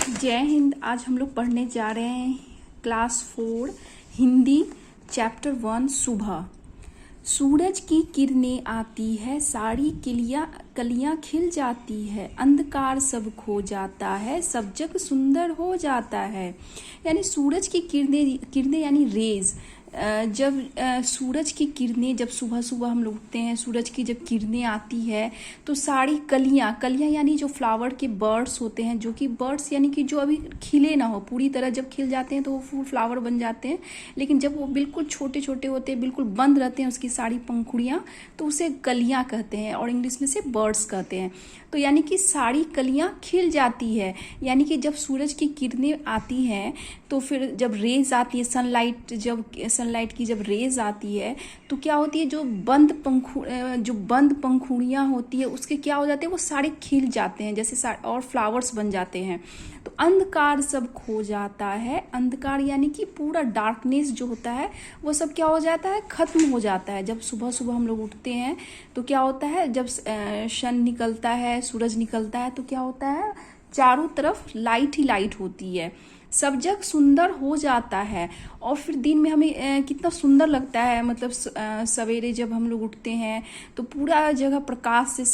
जय हिंद। आज हम लोग पढ़ने जा रहे हैं क्लास 4 हिंदी चैप्टर 1 सुबह। सूरज की किरणें आती है, सारी कलियां खिल जाती है, अंधकार सब खो जाता है, सब जग सुंदर हो जाता है। यानी सूरज की किरणें यानी रेज। जब सूरज की किरणें, जब सुबह सुबह हम लोग उठते हैं, सूरज की जब किरणें आती है तो सारी कलियां यानी जो फ्लावर के बर्ड्स होते हैं, जो कि बर्ड्स यानी कि जो अभी खिले ना हो पूरी तरह, जब खिल जाते हैं तो वो फूल फ्लावर बन जाते हैं। लेकिन जब वो बिल्कुल छोटे छोटे होते हैं, बिल्कुल बंद रहते हैं उसकी सारी पंखुड़ियाँ, तो उसे कलियां कहते हैं और इंग्लिश में से बर्ड्स कहते हैं। तो यानी कि सारी कलियां खिल जाती है, यानी कि जब सूरज की किरणें आती हैं तो फिर जब रेज आती है, सनलाइट की जब रेज आती है तो क्या होती है, जो बंद पंखुड़ियाँ होती है उसके क्या हो जाते हैं, वो सारे खिल जाते हैं जैसे और फ्लावर्स बन जाते हैं। तो अंधकार सब खो जाता है। अंधकार यानी कि पूरा डार्कनेस जो होता है वो सब क्या हो जाता है, खत्म हो जाता है। जब सुबह सुबह हम लोग उठते हैं तो क्या होता है, जब सन निकलता है, सूरज निकलता है तो क्या होता है, चारों तरफ लाइट ही लाइट होती है, सब जग सुंदर हो जाता है। और फिर दिन में हमें कितना सुंदर लगता है, मतलब सवेरे जब हम लोग उठते हैं तो पूरा जगह प्रकाश से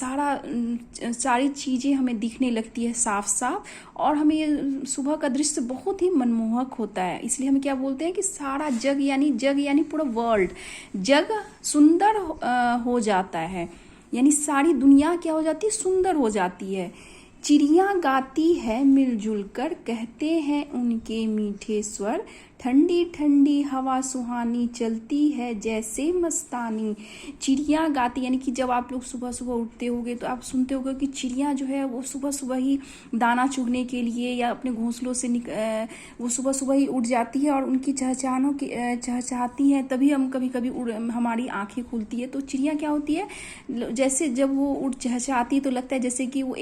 सारी चीज़ें हमें दिखने लगती है साफ साफ, और हमें ये सुबह का दृश्य बहुत ही मनमोहक होता है। इसलिए हम क्या बोलते हैं कि सारा जग यानी पूरा वर्ल्ड, जग सुंदर हो जाता है, यानी सारी दुनिया क्या हो जाती है, सुंदर हो जाती है। चिड़िया गाती है मिलजुल कर, कहते हैं उनके मीठे स्वर, ठंडी ठंडी हवा सुहानी चलती है जैसे मस्तानी। चिड़िया गाती यानी कि जब आप लोग सुबह सुबह उठते होगे तो आप सुनते होगे कि चिड़िया जो है वो सुबह सुबह ही दाना चुगने के लिए या अपने घोंसलों से वो सुबह सुबह ही उठ जाती है और उनकी चहचहाती हैं, तभी हम कभी कभी हमारी आंखें खुलती है। तो चिड़िया क्या होती है, जैसे जब वो उठ चहचहाती है तो लगता है जैसे कि वो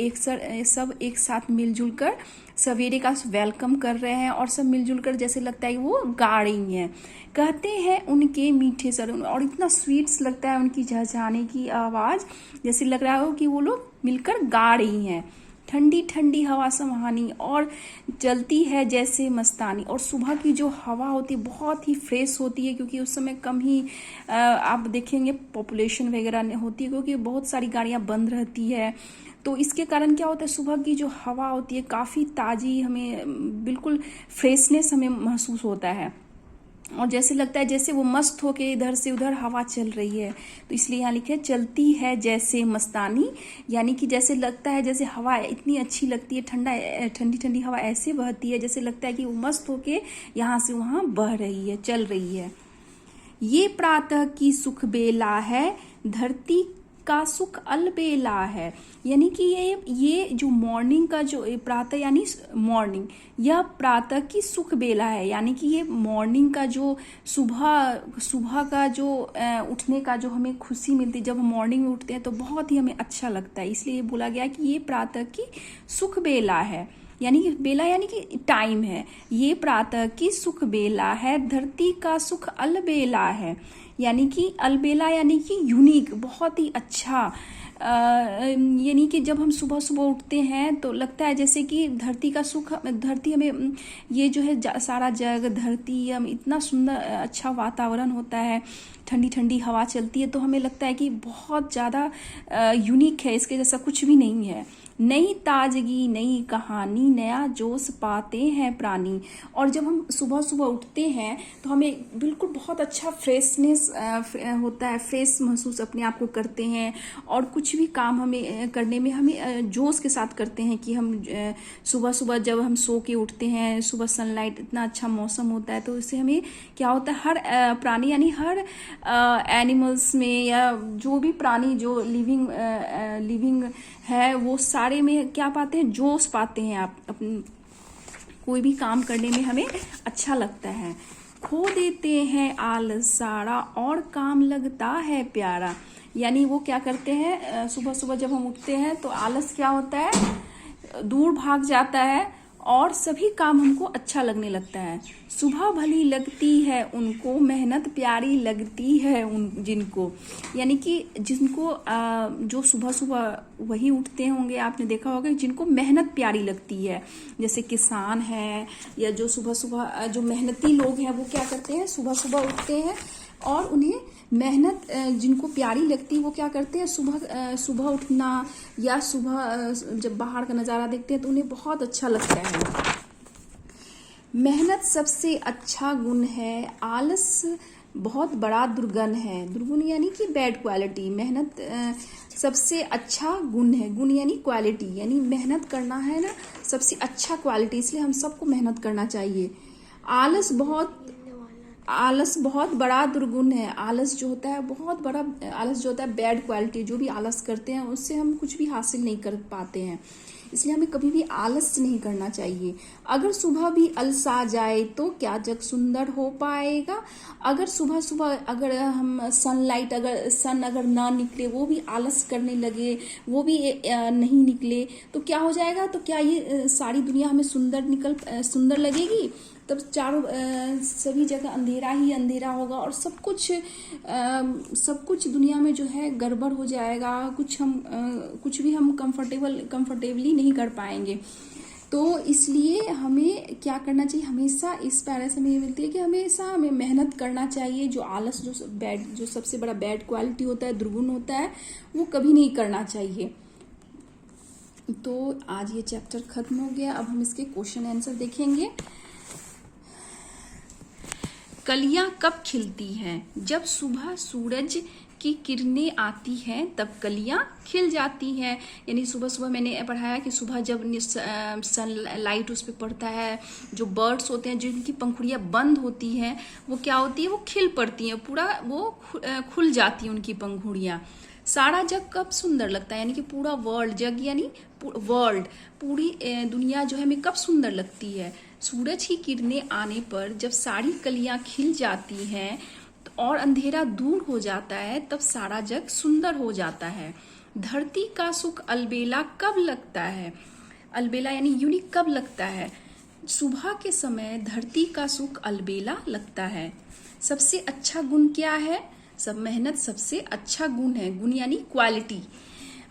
सब एक साथ मिलजुल कर सवेरे का वेलकम कर रहे हैं, और सब मिलजुल कर जैसे लगता है वो गा रही हैं। कहते हैं उनके मीठे स्वर, और इतना स्वीट्स लगता है उनकी चहचहाने की आवाज़, जैसे लग रहा हो कि वो लोग मिलकर गा रही हैं। ठंडी ठंडी हवा सुहानी और चलती है जैसे मस्तानी। और सुबह की जो हवा होती है बहुत ही फ्रेश होती है, क्योंकि उस समय कम ही आप देखेंगे पॉपुलेशन वगैरह होती है, क्योंकि बहुत सारी गाड़ियां बंद रहती है। तो इसके कारण क्या होता है, सुबह की जो हवा होती है काफ़ी ताज़ी, हमें बिल्कुल फ्रेशनेस हमें महसूस होता है, और जैसे लगता है जैसे वो मस्त होके इधर से उधर हवा चल रही है। तो इसलिए यहाँ लिखे चलती है जैसे मस्तानी, यानी कि जैसे लगता है जैसे हवा इतनी अच्छी लगती है, ठंडी ठंडी हवा ऐसे बहती है जैसे लगता है कि वो मस्त होके यहाँ से वहाँ बह रही है, चल रही है। ये प्रातः की सुख बेला है, धरती का सुख अलबेला है। यानी कि ये जो मॉर्निंग का जो प्रातः यानी मॉर्निंग, यह प्रातः की सुख बेला है, यानी कि ये मॉर्निंग का जो सुबह का जो उठने का जो हमें खुशी मिलती है, जब हम मॉर्निंग में उठते हैं तो बहुत ही हमें अच्छा लगता है। इसलिए बोला गया कि ये प्रातः की सुख बेला है, यानी कि बेला यानी कि टाइम है। ये प्रातः की सुख बेला है, धरती का सुख अलबेला है, यानी कि अलबेला यानी कि यूनिक, बहुत ही अच्छा। यानी कि जब हम सुबह सुबह उठते हैं तो लगता है जैसे कि धरती का सुख, धरती हमें ये जो है सारा जग धरती, हम इतना सुंदर अच्छा वातावरण होता है, ठंडी ठंडी हवा चलती है, तो हमें लगता है कि बहुत ज़्यादा यूनिक है, इसके जैसा कुछ भी नहीं है। नई ताजगी नई कहानी, नया जोश पाते हैं प्राणी। और जब हम सुबह सुबह उठते हैं तो हमें बिल्कुल बहुत अच्छा फ्रेशनेस होता है, फ्रेश महसूस अपने आप को करते हैं, और कुछ भी काम हमें करने में हमें जोश के साथ करते हैं कि हम सुबह सुबह जब हम सो के उठते हैं, सुबह सनलाइट, इतना अच्छा मौसम होता है, तो इससे हमें क्या होता है, हर प्राणी यानी हर एनिमल्स में या जो भी प्राणी जो लिविंग है वो सारे में क्या पाते हैं, जोश पाते हैं। आप कोई भी काम करने में हमें अच्छा लगता है। खो देते हैं आलस सारा और काम लगता है प्यारा, यानी वो क्या करते हैं, सुबह सुबह जब हम उठते हैं तो आलस क्या होता है, दूर भाग जाता है, और सभी काम हमको अच्छा लगने लगता है। सुबह भली लगती है उनको, मेहनत प्यारी लगती है उन जिनको, यानी कि जिनको जो सुबह सुबह वही उठते होंगे, आपने देखा होगा जिनको मेहनत प्यारी लगती है, जैसे किसान है या जो सुबह सुबह जो मेहनती लोग हैं वो क्या करते हैं, सुबह सुबह उठते हैं और उन्हें मेहनत जिनको प्यारी लगती है वो क्या करते हैं, सुबह उठना या सुबह जब बाहर का नज़ारा देखते हैं तो उन्हें बहुत अच्छा लगता है। मेहनत सबसे अच्छा गुण है, आलस बहुत बड़ा दुर्गुण है। दुर्गुण यानी कि बैड क्वालिटी। मेहनत सबसे अच्छा गुण है, गुण यानी क्वालिटी, यानी मेहनत करना है ना सबसे अच्छा क्वालिटी, इसलिए हम सबको मेहनत करना चाहिए। आलस बहुत बड़ा दुर्गुण है। आलस जो होता है बहुत बड़ा, आलस जो होता है बैड क्वालिटी, जो भी आलस करते हैं उससे हम कुछ भी हासिल नहीं कर पाते हैं, इसलिए हमें कभी भी आलस नहीं करना चाहिए। अगर सुबह भी अलसा जाए तो क्या जग सुंदर हो पाएगा। अगर सुबह सुबह अगर हम सन अगर ना निकले, वो भी आलस करने लगे, वो भी नहीं निकले तो क्या हो जाएगा, तो क्या ये सारी दुनिया हमें सुंदर लगेगी। तब चारों सभी जगह अंधेरा ही अंधेरा होगा और सब कुछ दुनिया में जो है गड़बड़ हो जाएगा, कुछ भी हम कंफर्टेबली नहीं कर पाएंगे। तो इसलिए हमें क्या करना चाहिए, हमेशा इस पैरा से हमें ये मिलती है कि हमेशा हमें मेहनत करना चाहिए। जो आलस जो सबसे बड़ा बैड क्वालिटी होता है, दुर्गुण होता है, वो कभी नहीं करना चाहिए। तो आज ये चैप्टर खत्म हो गया। अब हम इसके क्वेश्चन आंसर देखेंगे। कलियां कब खिलती हैं? जब सुबह सूरज की किरणें आती हैं तब कलियां खिल जाती हैं। यानी सुबह सुबह मैंने पढ़ाया कि सुबह जब सनलाइट उस पर पड़ता है, जो बर्ड्स होते हैं जिनकी पंखुड़ियां बंद होती हैं वो क्या होती है, वो खिल पड़ती हैं, पूरा वो खुल जाती हैं उनकी पंखुड़ियां। सारा जग कब सुंदर लगता है, यानी कि पूरा वर्ल्ड, जग यानी वर्ल्ड, पूरी दुनिया जो है हमें कब सुंदर लगती है। सूरज की किरणें आने पर जब सारी कलियां खिल जाती हैं और अंधेरा दूर हो जाता है तब सारा जग सुंदर हो जाता है। धरती का सुख अलबेला कब लगता है। अलबेला यानी यूनिक कब लगता है, सुबह के समय धरती का सुख अलबेला लगता है। सबसे अच्छा गुण क्या है, सब मेहनत सबसे अच्छा गुण है, गुण यानी क्वालिटी।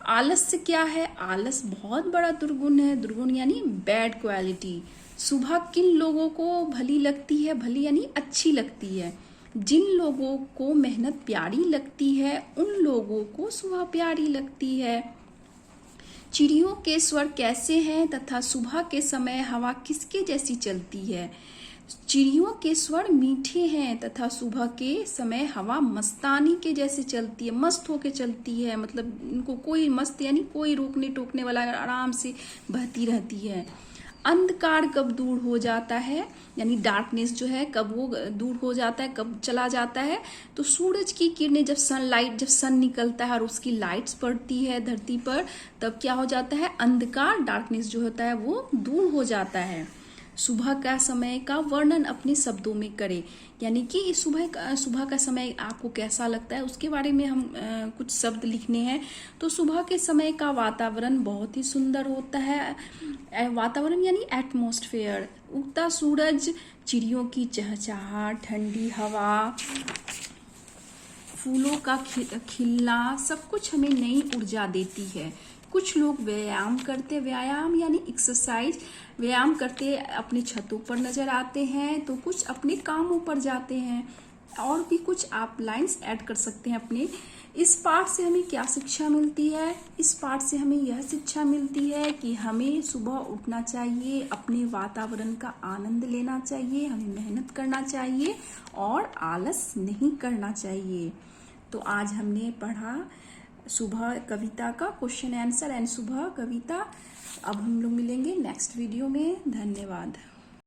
आलस्य क्या है, आलस बहुत बड़ा दुर्गुण है, दुर्गुण यानी बैड क्वालिटी। सुबह किन लोगों को भली लगती है, भली यानी अच्छी लगती है। जिन लोगों को मेहनत प्यारी लगती है उन लोगों को सुबह प्यारी लगती है। चिड़ियों के स्वर कैसे हैं तथा सुबह के समय हवा किसके जैसी चलती है। चिड़ियों के स्वर मीठे हैं तथा सुबह के समय हवा मस्तानी के जैसे चलती है, मस्त होके चलती है, मतलब इनको कोई मस्त यानी कोई रोकने टोकने वाला, आराम से बहती रहती है। अंधकार कब दूर हो जाता है, यानी डार्कनेस जो है कब वो दूर हो जाता है, कब चला जाता है, तो सूरज की किरणें जब सन निकलता है और उसकी लाइट्स पड़ती है धरती पर, तब क्या हो जाता है, अंधकार, डार्कनेस जो होता है वो दूर हो जाता है। सुबह का समय का वर्णन अपने शब्दों में करें, यानी कि सुबह का समय आपको कैसा लगता है उसके बारे में हम कुछ शब्द लिखने हैं। तो सुबह के समय का वातावरण बहुत ही सुंदर होता है। वातावरण यानी एटमॉस्फेयर, उगता सूरज, चिड़ियों की चहचहाहट, ठंडी हवा, फूलों का खिलना, सब कुछ हमें नई ऊर्जा देती है। कुछ लोग व्यायाम यानी एक्सरसाइज, व्यायाम करते अपनी छतों पर नजर आते हैं, तो कुछ अपने कामों पर जाते हैं। और भी कुछ आप लाइंस ऐड कर सकते हैं अपने। इस पाठ से हमें क्या शिक्षा मिलती है, इस पाठ से हमें यह शिक्षा मिलती है कि हमें सुबह उठना चाहिए, अपने वातावरण का आनंद लेना चाहिए, हमें मेहनत करना चाहिए और आलस नहीं करना चाहिए। तो आज हमने पढ़ा सुबह कविता का क्वेश्चन आंसर एंड सुबह कविता। अब हम लोग मिलेंगे नेक्स्ट वीडियो में। धन्यवाद।